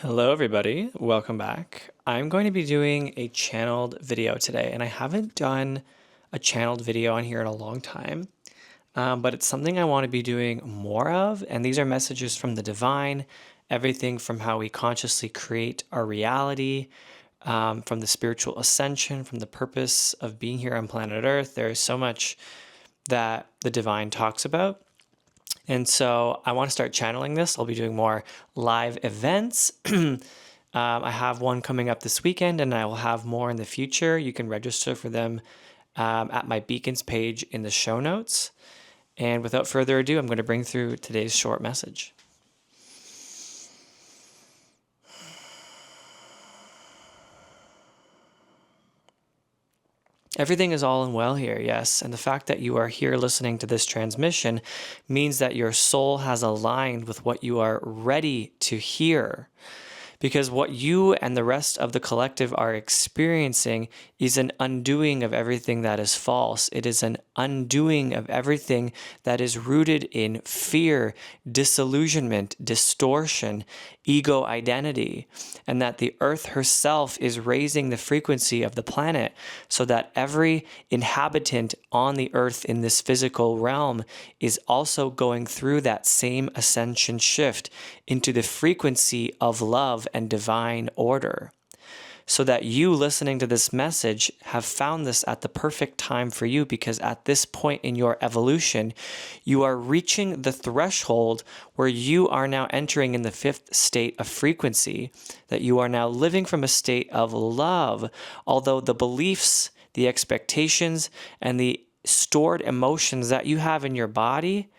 Hello everybody, welcome back. I'm going to be doing a channeled video today, and I haven't done a channeled video on here in a long time, but it's something I want to be doing more of, and these are messages from the divine, everything from how we consciously create our reality, from the spiritual ascension, from the purpose of being here on planet Earth. There is so much that the divine talks about. And so I want to start channeling this. I'll be doing more live events. I have one coming up this weekend, and I will have more in the future. You can register for them at my Beacons page in the show notes. And without further ado, I'm going to bring through today's short message. Everything is all and well here, yes, and the fact that you are here listening to this transmission means that your soul has aligned with what you are ready to hear. Because what you and the rest of the collective are experiencing is an undoing of everything that is false. It is an undoing of everything that is rooted in fear, disillusionment, distortion, ego identity, and that the earth herself is raising the frequency of the planet so that every inhabitant on the earth in this physical realm is also going through that same ascension shift into the frequency of love and divine order. So that you listening to this message have found this at the perfect time for you, because at this point in your evolution, you are reaching the threshold where you are now entering in the fifth state of frequency, that you are now living from a state of love, although the beliefs, the expectations, and the stored emotions that you have in your body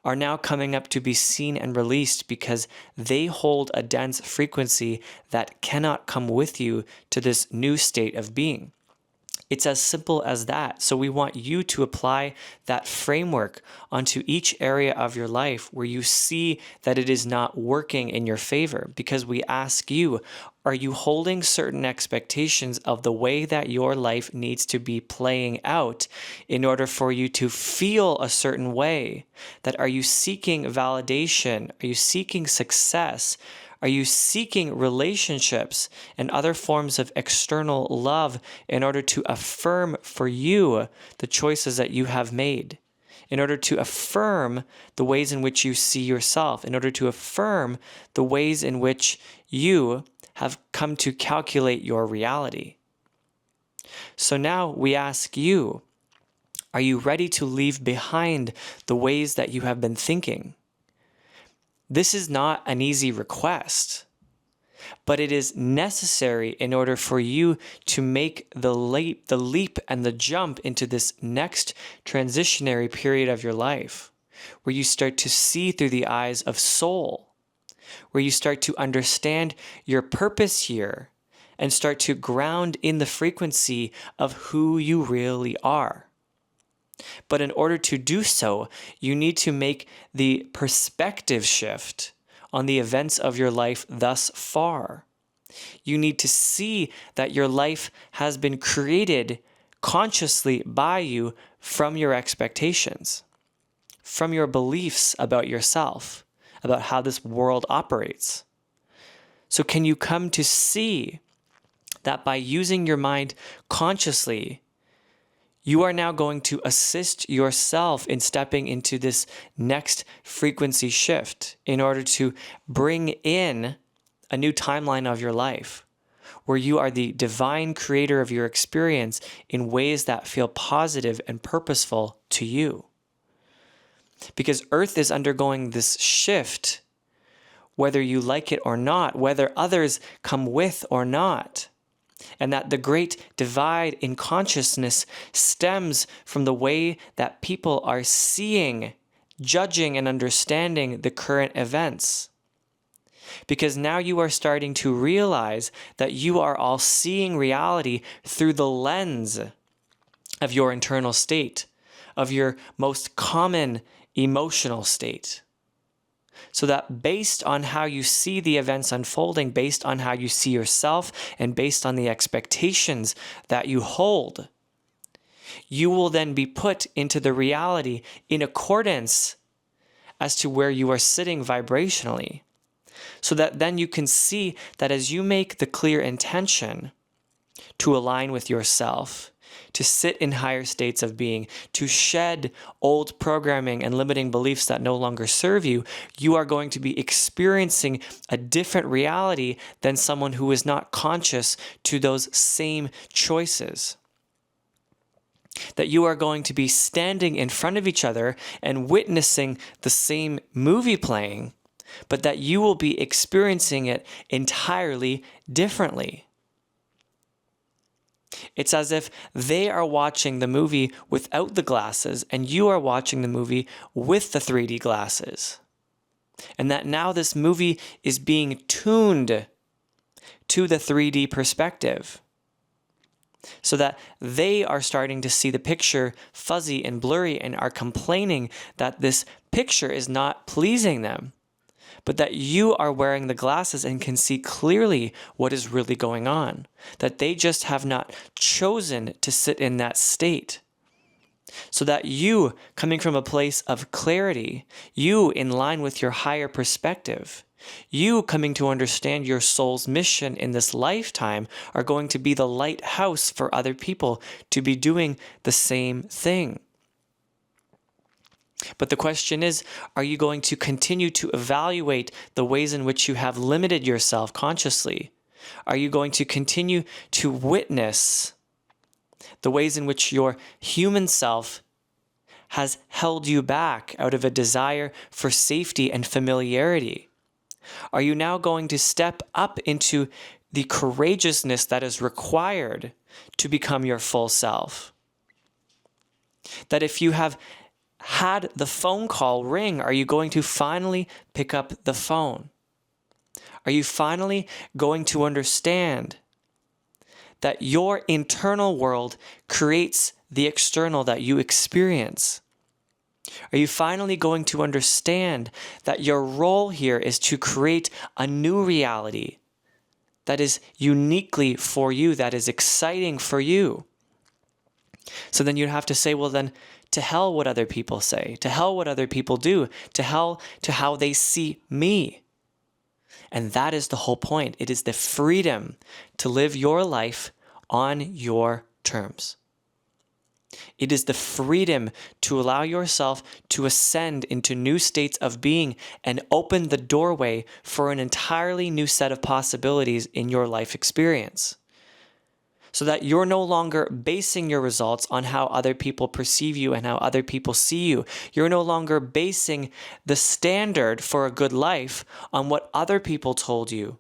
are now coming up to be seen and released, because they hold a dense frequency that cannot come with you to this new state of being. It's as simple as that. So we want you to apply that framework onto each area of your life where you see that it is not working in your favor, because we ask you, are you holding certain expectations of the way that your life needs to be playing out in order for you to feel a certain way? That are you seeking validation? Are you seeking success? Are you seeking relationships and other forms of external love in order to affirm for you the choices that you have made? In order to affirm the ways in which you see yourself, in order to affirm the ways in which you have come to calculate your reality. So now we ask you, are you ready to leave behind the ways that you have been thinking? This is not an easy request, but it is necessary in order for you to make the leap and the jump into this next transitionary period of your life, where you start to see through the eyes of soul, where you start to understand your purpose here and start to ground in the frequency of who you really are. But in order to do so, you need to make the perspective shift on the events of your life thus far. You need to see that your life has been created consciously by you from your expectations, from your beliefs about yourself, about how this world operates. So can you come to see that by using your mind consciously, you are now going to assist yourself in stepping into this next frequency shift in order to bring in a new timeline of your life, where you are the divine creator of your experience in ways that feel positive and purposeful to you. Because Earth is undergoing this shift, whether you like it or not, whether others come with or not. And that the great divide in consciousness stems from the way that people are seeing, judging, and understanding the current events. Because now you are starting to realize that you are all seeing reality through the lens of your internal state, of your most common emotional state. So that based on how you see the events unfolding, based on how you see yourself, and based on the expectations that you hold, you will then be put into the reality in accordance as to where you are sitting vibrationally. So that then you can see that as you make the clear intention to align with yourself, to sit in higher states of being, to shed old programming and limiting beliefs that no longer serve you, you are going to be experiencing a different reality than someone who is not conscious to those same choices. That you are going to be standing in front of each other and witnessing the same movie playing, but that you will be experiencing it entirely differently. It's as if they are watching the movie without the glasses and you are watching the movie with the 3D glasses. And that now this movie is being tuned to the 3D perspective, so that they are starting to see the picture fuzzy and blurry and are complaining that this picture is not pleasing them, but that you are wearing the glasses and can see clearly what is really going on, that they just have not chosen to sit in that state. So that you, coming from a place of clarity, you in line with your higher perspective, you coming to understand your soul's mission in this lifetime, are going to be the lighthouse for other people to be doing the same thing. But the question is, are you going to continue to evaluate the ways in which you have limited yourself consciously? Are you going to continue to witness the ways in which your human self has held you back out of a desire for safety and familiarity? Are you now going to step up into the courageousness that is required to become your full self? That if you have had the phone call ring, are you going to finally pick up the phone? Are you finally going to understand that your internal world creates the external that you experience? Are you finally going to understand that your role here is to create a new reality that is uniquely for you, that is exciting for you? So then you'd have to say, well then, to hell what other people say, to hell what other people do, to hell to how they see me. And that is the whole point. It is the freedom to live your life on your terms. It is the freedom to allow yourself to ascend into new states of being and open the doorway for an entirely new set of possibilities in your life experience. So that you're no longer basing your results on how other people perceive you and how other people see you. You're no longer basing the standard for a good life on what other people told you,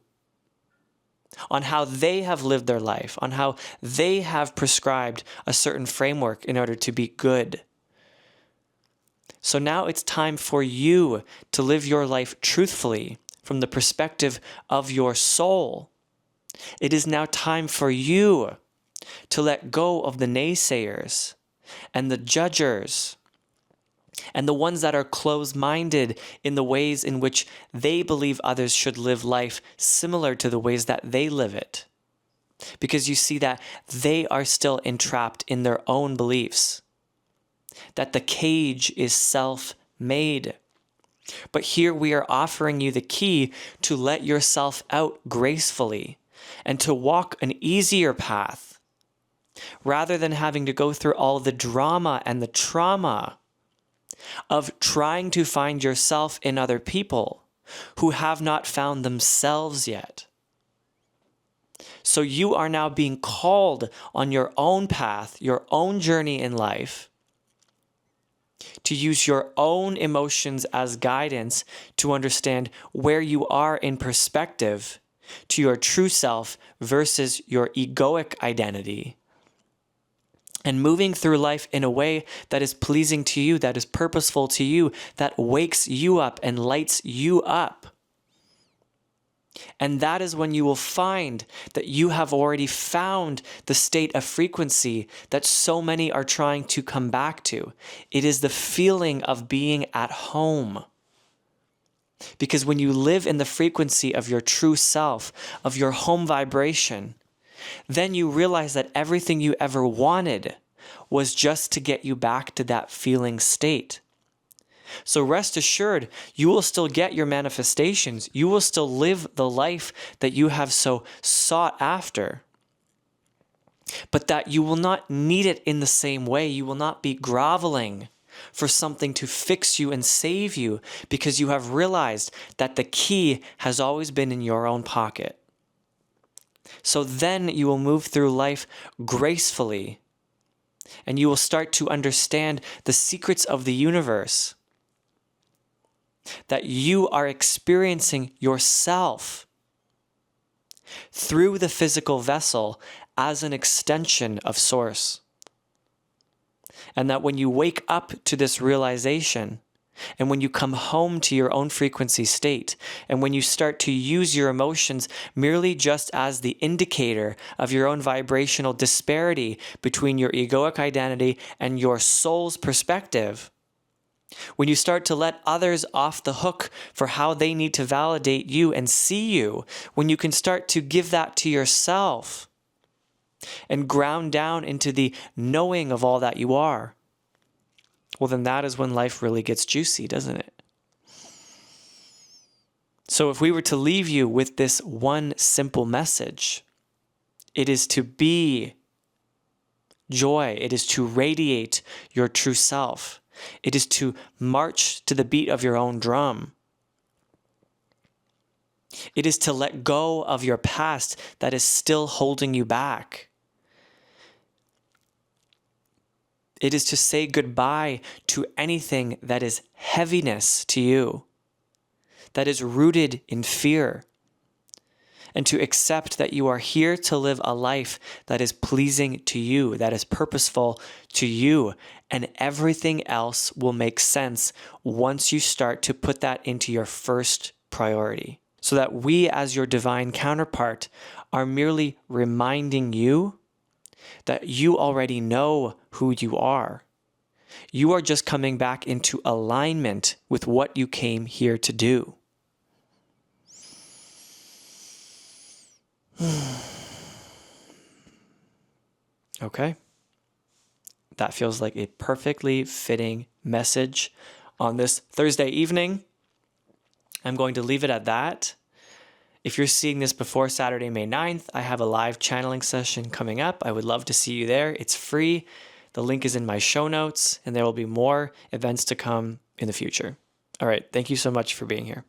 on how they have lived their life, on how they have prescribed a certain framework in order to be good. So now it's time for you to live your life truthfully from the perspective of your soul. It is now time for you to let go of the naysayers and the judgers and the ones that are closed-minded in the ways in which they believe others should live life similar to the ways that they live it. Because you see that they are still entrapped in their own beliefs, that the cage is self-made. But here we are offering you the key to let yourself out gracefully and to walk an easier path, rather than having to go through all the drama and the trauma of trying to find yourself in other people who have not found themselves yet. So you are now being called on your own path, your own journey in life, to use your own emotions as guidance to understand where you are in perspective to your true self versus your egoic identity. And moving through life in a way that is pleasing to you, that is purposeful to you, that wakes you up and lights you up. And that is when you will find that you have already found the state of frequency that so many are trying to come back to. It is the feeling of being at home. Because when you live in the frequency of your true self, of your home vibration, then you realize that everything you ever wanted was just to get you back to that feeling state. So rest assured, you will still get your manifestations. You will still live the life that you have so sought after. But that you will not need it in the same way. You will not be groveling for something to fix you and save you, because you have realized that the key has always been in your own pocket. So then you will move through life gracefully, and you will start to understand the secrets of the universe, that you are experiencing yourself through the physical vessel as an extension of Source. And that when you wake up to this realization, and when you come home to your own frequency state, and when you start to use your emotions merely just as the indicator of your own vibrational disparity between your egoic identity and your soul's perspective, when you start to let others off the hook for how they need to validate you and see you, when you can start to give that to yourself and ground down into the knowing of all that you are, well, then that is when life really gets juicy, doesn't it? So if we were to leave you with this one simple message, it is to be joy. It is to radiate your true self. It is to march to the beat of your own drum. It is to let go of your past that is still holding you back. It is to say goodbye to anything that is heaviness to you, that is rooted in fear, and to accept that you are here to live a life that is pleasing to you, that is purposeful to you, and everything else will make sense once you start to put that into your first priority. So that we, as your divine counterpart, are merely reminding you that you already know who you are. You are just coming back into alignment with what you came here to do. Okay. That feels like a perfectly fitting message on this Thursday evening. I'm going to leave it at that. If you're seeing this before Saturday, May 9th, I have a live channeling session coming up. I would love to see you there. It's free. The link is in my show notes, and there will be more events to come in the future. All right. Thank you so much for being here.